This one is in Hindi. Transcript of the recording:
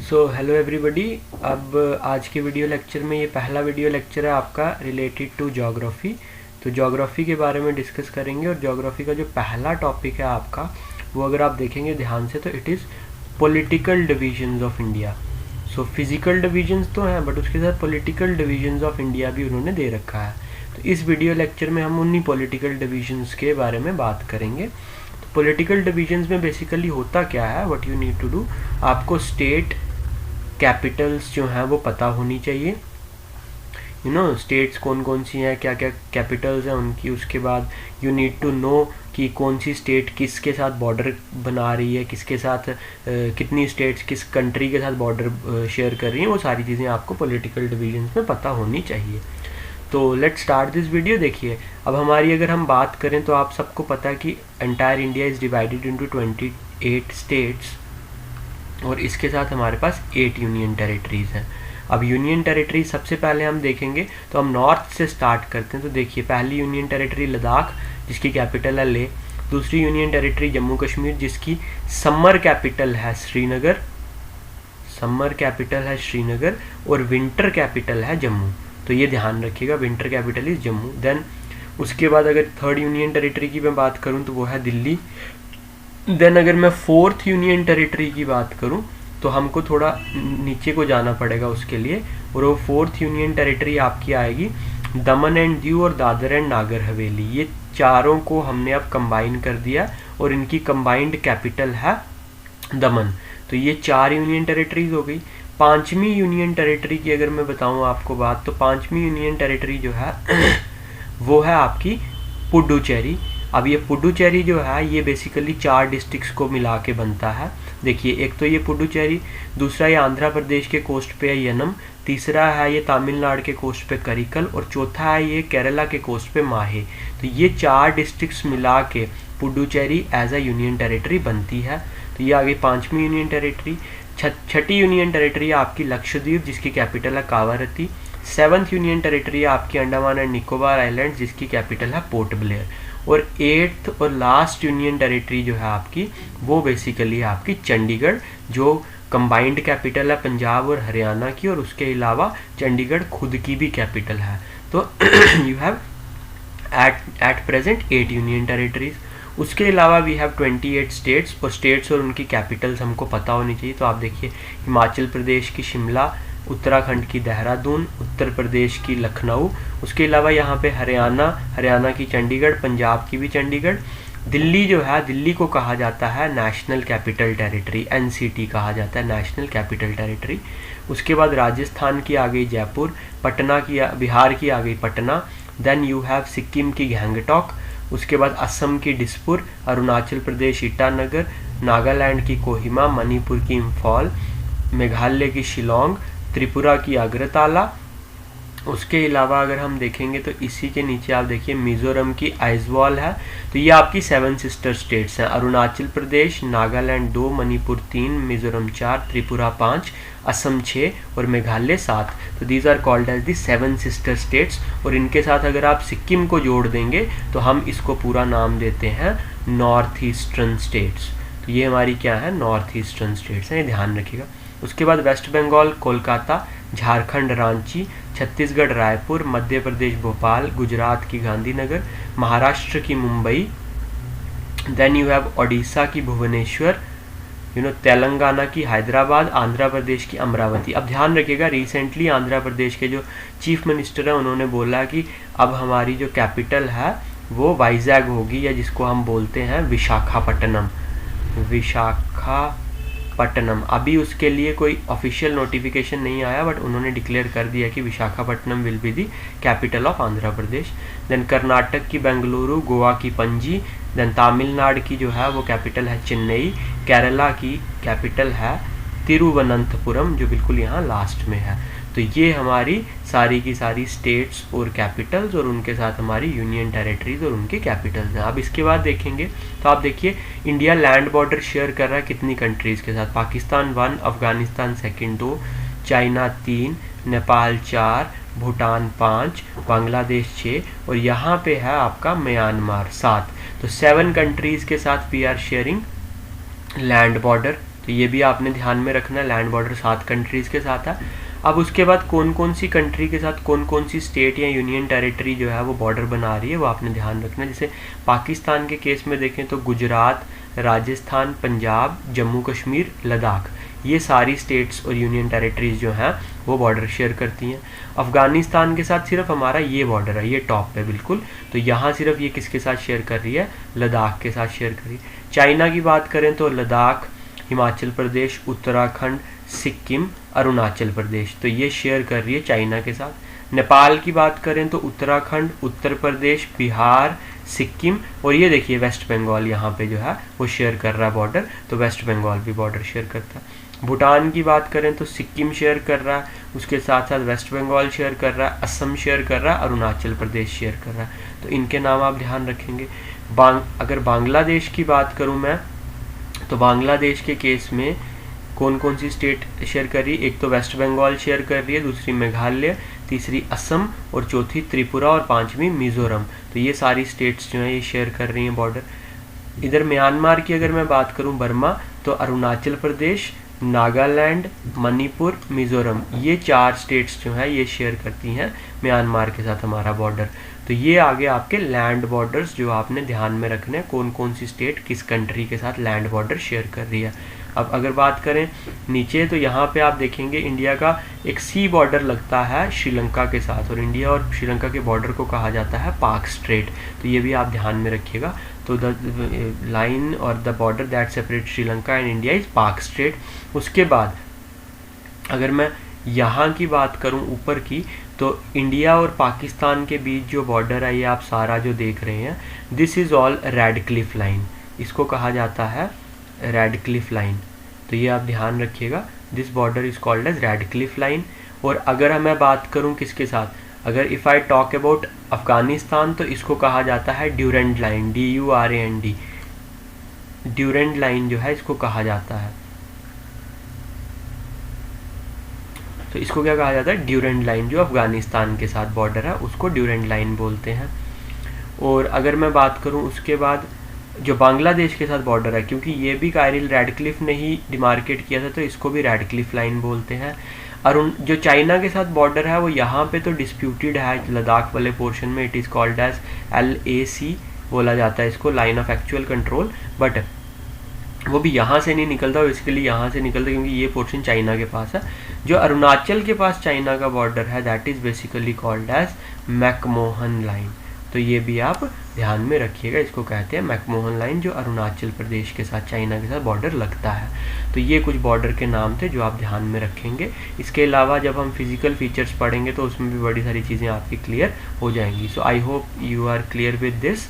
So hello everybody. अब आज के वीडियो लेक्चर में ये पहला वीडियो लेक्चर है आपका रिलेटेड टू ज्योग्राफी। तो ज्योग्राफी के बारे में डिस्कस करेंगे और ज्योग्राफी का जो पहला टॉपिक है आपका वो अगर आप देखेंगे ध्यान से तो it is political divisions of India. So physical divisions तो हैं बट उसके साथ पॉलिटिकल डिविजन्स ऑफ इंडिया भी उन्होंने दे रखा है। तो इस वीडियो लेक्चर में हम उन्हीं पॉलिटिकल डिविजन्स के बारे में बात करेंगे। तो पॉलिटिकल डिविजन्स में बेसिकली होता क्या है, what you need to do, आपको स्टेट कैपिटल्स जो हैं वो पता होनी चाहिए। स्टेट्स कौन कौन सी हैं, क्या क्या कैपिटल्स हैं उनकी। उसके बाद यू नीड टू नो कि कौन सी स्टेट किसके साथ बॉर्डर बना रही है, किसके साथ कितनी स्टेट्स किस कंट्री के साथ बॉर्डर शेयर कर रही हैं। वो सारी चीज़ें आपको पॉलिटिकल डिविजन्स में पता होनी चाहिए। तो लेट्स स्टार्ट दिस वीडियो। देखिए अब हमारी अगर हम बात करें तो आप सबको पता है कि entire India is divided into 28 states और इसके साथ हमारे पास 8 यूनियन टेरिटरीज़ हैं। अब यूनियन टेरिटरी सबसे पहले हम देखेंगे तो हम नॉर्थ से स्टार्ट करते हैं। तो देखिए पहली यूनियन टेरिटरी लद्दाख जिसकी कैपिटल है लेह। दूसरी यूनियन टेरिटरी जम्मू कश्मीर जिसकी समर कैपिटल है श्रीनगर, समर कैपिटल है श्रीनगर और विंटर कैपिटल है जम्मू। तो ये ध्यान रखिएगा, winter capital is Jammu. Then उसके बाद अगर थर्ड यूनियन टेरिटरी की मैं बात करूँ तो वो है दिल्ली। देन अगर मैं फोर्थ यूनियन टेरिटरी की बात करूं तो हमको थोड़ा नीचे को जाना पड़ेगा उसके लिए, और वो फोर्थ यूनियन टेरिटरी आपकी आएगी दमन एंड दीव और दादर एंड नागर हवेली। ये चारों को हमने अब कंबाइन कर दिया और इनकी कंबाइंड कैपिटल है दमन। तो ये 4 यूनियन टेरिटरीज हो गई। पांचवी यूनियन टेरिटरी की अगर मैं बताऊं आपको बात, तो पांचवी यूनियन टेरिटरी जो है वो है आपकी पुडुचेरी। अब ये पुडुचेरी जो है ये बेसिकली 4 डिस्ट्रिक्ट्स को मिला के बनता है। देखिए एक तो ये पुडुचेरी, दूसरा ये आंध्र प्रदेश के कोस्ट पे है यनम, तीसरा है ये तमिलनाडु के कोस्ट पे करिकल और चौथा है ये केरला के कोस्ट पे माहे। तो ये 4 डिस्ट्रिक्ट्स मिला के Puducherry as a union territory बनती है। तो ये आ गई 5वीं यूनियन टेरिटरी। छठी यूनियन टेरिटरी आपकी लक्षद्वीप जिसकी कैपिटल है कावारती। 7th यूनियन टेरिटरी आपकी अंडमान एंड निकोबार आइलैंड जिसकी कैपिटल है पोर्ट ब्लेयर। और 8th और लास्ट यूनियन टेरिटरी जो है आपकी वो बेसिकली आपकी चंडीगढ़ जो कंबाइंड कैपिटल है पंजाब और हरियाणा की, और उसके अलावा चंडीगढ़ खुद की भी कैपिटल है। तो you have at present 8 union territories. उसके अलावा वी हैव 28 स्टेट्स, और स्टेट्स और उनकी कैपिटल्स हमको पता होनी चाहिए। तो आप देखिए हिमाचल प्रदेश की शिमला, उत्तराखंड की देहरादून, उत्तर प्रदेश की लखनऊ, उसके अलावा यहाँ पे हरियाणा की चंडीगढ़, पंजाब की भी चंडीगढ़। दिल्ली जो है, दिल्ली को कहा जाता है नेशनल कैपिटल टेरिटरी, एनसीटी कहा जाता है, नेशनल कैपिटल टेरिटरी। उसके बाद राजस्थान की आ गई जयपुर, पटना की, बिहार की आ गई Patna. Then you have Sikkim की गैंगटॉक, उसके बाद असम की डिसपुर, अरुणाचल प्रदेश ईटानगर, नागालैंड की कोहिमा, मणिपुर की इम्फॉल, मेघालय की शिलोंग, त्रिपुरा की अगरतला। उसके अलावा अगर हम देखेंगे तो इसी के नीचे आप देखिए मिजोरम की आइजवाल है। तो ये आपकी 7 सिस्टर स्टेट्स हैं, अरुणाचल प्रदेश, नागालैंड 2, मणिपुर 3, मिजोरम 4, त्रिपुरा 5, असम 6 और मेघालय 7। तो these are called as the 7 sister states. और इनके साथ अगर आप सिक्किम को जोड़ देंगे तो हम इसको पूरा नाम देते हैं नॉर्थ ईस्टर्न स्टेट्स। तो ये हमारी क्या है, नॉर्थ ईस्टर्न स्टेट्स हैं, ये ध्यान रखिएगा। उसके बाद वेस्ट बंगाल कोलकाता, झारखंड रांची, छत्तीसगढ़ रायपुर, मध्य प्रदेश भोपाल, गुजरात की गांधीनगर, महाराष्ट्र की Mumbai. Then you have Odisha की भुवनेश्वर, तेलंगाना की हैदराबाद, आंध्र प्रदेश की अमरावती। अब ध्यान रखिएगा रिसेंटली आंध्र प्रदेश के जो चीफ मिनिस्टर है उन्होंने बोला कि अब हमारी जो कैपिटल है वो वाइजैग होगी, या जिसको हम बोलते हैं विशाखापट्टनम। विशाखापट्टनम अभी उसके लिए कोई ऑफिशियल नोटिफिकेशन नहीं आया बट उन्होंने डिक्लेयर कर दिया कि Visakhapatnam will be the capital of Andhra Pradesh. Then Karnataka की बेंगलुरु, गोवा की पणजी। देन तमिलनाडु की जो है वो कैपिटल है चेन्नई, केरला की कैपिटल है तिरुवनंतपुरम जो बिल्कुल यहाँ लास्ट में है। तो ये हमारी सारी की सारी स्टेट्स और कैपिटल्स और उनके साथ हमारी यूनियन टेरिटरीज और उनकी कैपिटल्स हैं। अब इसके बाद देखेंगे तो आप देखिए इंडिया लैंड बॉर्डर शेयर कर रहा है कितनी कंट्रीज़ के साथ। पाकिस्तान 1, अफगानिस्तान सेकंड 2, चाइना 3, नेपाल 4, भूटान 5, बांग्लादेश 6 और यहाँ पे है आपका म्यांमार 7। तो 7 कंट्रीज़ के साथ we are sharing land border. तो ये भी आपने ध्यान में रखना है। लैंड बॉर्डर 7 कंट्रीज़ के साथ है। अब उसके बाद कौन कौन सी कंट्री के साथ कौन कौन सी स्टेट या यूनियन टेरिटरी जो है वो बॉर्डर बना रही है, वो आपने ध्यान रखना है। जैसे पाकिस्तान के केस में देखें तो गुजरात, राजस्थान, पंजाब, जम्मू कश्मीर, लद्दाख, ये सारी स्टेट्स और यूनियन टेरिटरीज जो हैं वो बॉर्डर शेयर करती हैं। अफ़गानिस्तान के साथ सिर्फ हमारा ये बॉर्डर है, ये टॉप पे बिल्कुल, तो यहाँ सिर्फ ये किसके साथ शेयर कर रही है, लद्दाख के साथ शेयर कर रही है। चाइना की बात करें तो लद्दाख, हिमाचल प्रदेश, उत्तराखंड, सिक्किम, अरुणाचल प्रदेश, तो ये शेयर कर रही है चाइना के साथ। नेपाल की बात करें तो उत्तराखंड, उत्तर प्रदेश, बिहार, सिक्किम, और ये देखिए वेस्ट बंगाल यहाँ पे जो है वो शेयर कर रहा है बॉर्डर, तो वेस्ट बंगाल भी बॉर्डर शेयर करता है। भूटान की बात करें तो सिक्किम शेयर कर रहा है, उसके साथ साथ वेस्ट बंगाल शेयर कर रहा है, असम शेयर कर रहा है, अरुणाचल प्रदेश शेयर कर रहा है, तो इनके नाम आप ध्यान रखेंगे। अगर बांग्लादेश की बात करूँ मैं, तो बांग्लादेश के केस में कौन कौन सी स्टेट शेयर कर रही है, एक तो वेस्ट बंगाल शेयर कर रही है, दूसरी मेघालय, तीसरी असम, और चौथी त्रिपुरा, और पांचवी मिजोरम, तो ये सारी स्टेट्स जो हैं ये शेयर कर रही हैं बॉर्डर। इधर म्यांमार की अगर मैं बात करूं बर्मा, तो अरुणाचल प्रदेश, नागालैंड, मणिपुर, मिजोरम, ये 4 स्टेट्स जो हैं ये शेयर करती हैं म्यांमार के साथ हमारा बॉर्डर। तो ये आगे आपके लैंड बॉर्डर्स जो आपने ध्यान में रखने हैं, कौन कौन सी स्टेट किस कंट्री के साथ लैंड बॉर्डर शेयर कर रही है। अब अगर बात करें नीचे, तो यहाँ पे आप देखेंगे इंडिया का एक सी बॉर्डर लगता है श्रीलंका के साथ, और इंडिया और श्रीलंका के बॉर्डर को कहा जाता है पाक स्ट्रेट, तो ये भी आप ध्यान में रखिएगा। तो द लाइन और the border that separate Sri Lanka and India is पाक स्ट्रेट। उसके बाद अगर मैं यहाँ की बात करूँ ऊपर की, तो इंडिया और पाकिस्तान के बीच जो बॉर्डर है ये आप सारा जो देख रहे हैं, this is all Radcliffe line, इसको कहा जाता है रेडक्लिफ लाइन, तो ये आप ध्यान रखिएगा, this border is called as Radcliffe line. और अगर मैं बात करूं किसके साथ, अगर if I talk about Afghanistan, तो इसको कहा जाता है Durand line, DURAND, Durand line जो है इसको कहा जाता है, तो इसको क्या कहा जाता है, ड्यूरेंट लाइन, जो अफ़गानिस्तान के साथ बॉर्डर है उसको ड्यूरेंट लाइन बोलते हैं। और अगर मैं बात करूं उसके बाद जो बांग्लादेश के साथ बॉर्डर है, क्योंकि ये भी कायरिल रेडक्लिफ ने ही डिमार्केट किया था, तो इसको भी रेडक्लिफ लाइन बोलते हैं। जो चाइना के साथ बॉर्डर है वो यहाँ पे तो डिस्प्यूटेड है, लद्दाख वाले पोर्शन में it is called as LAC बोला जाता है इसको, line of actual control, but वो भी यहाँ से नहीं निकलता, बेसिकली यहाँ से निकलता क्योंकि ये पोर्शन चाइना के पास है। जो अरुणाचल के पास चाइना का बॉर्डर है that is basically called as McMahon line, तो ये भी आप ध्यान में रखिएगा, इसको कहते हैं मैकमोहन लाइन, जो अरुणाचल प्रदेश के साथ चाइना के साथ बॉर्डर लगता है। तो ये कुछ बॉर्डर के नाम थे जो आप ध्यान में रखेंगे। इसके अलावा जब हम फिजिकल फीचर्स पढ़ेंगे तो उसमें भी बड़ी सारी चीज़ें आपकी क्लियर हो जाएंगी। So I hope you are clear with this.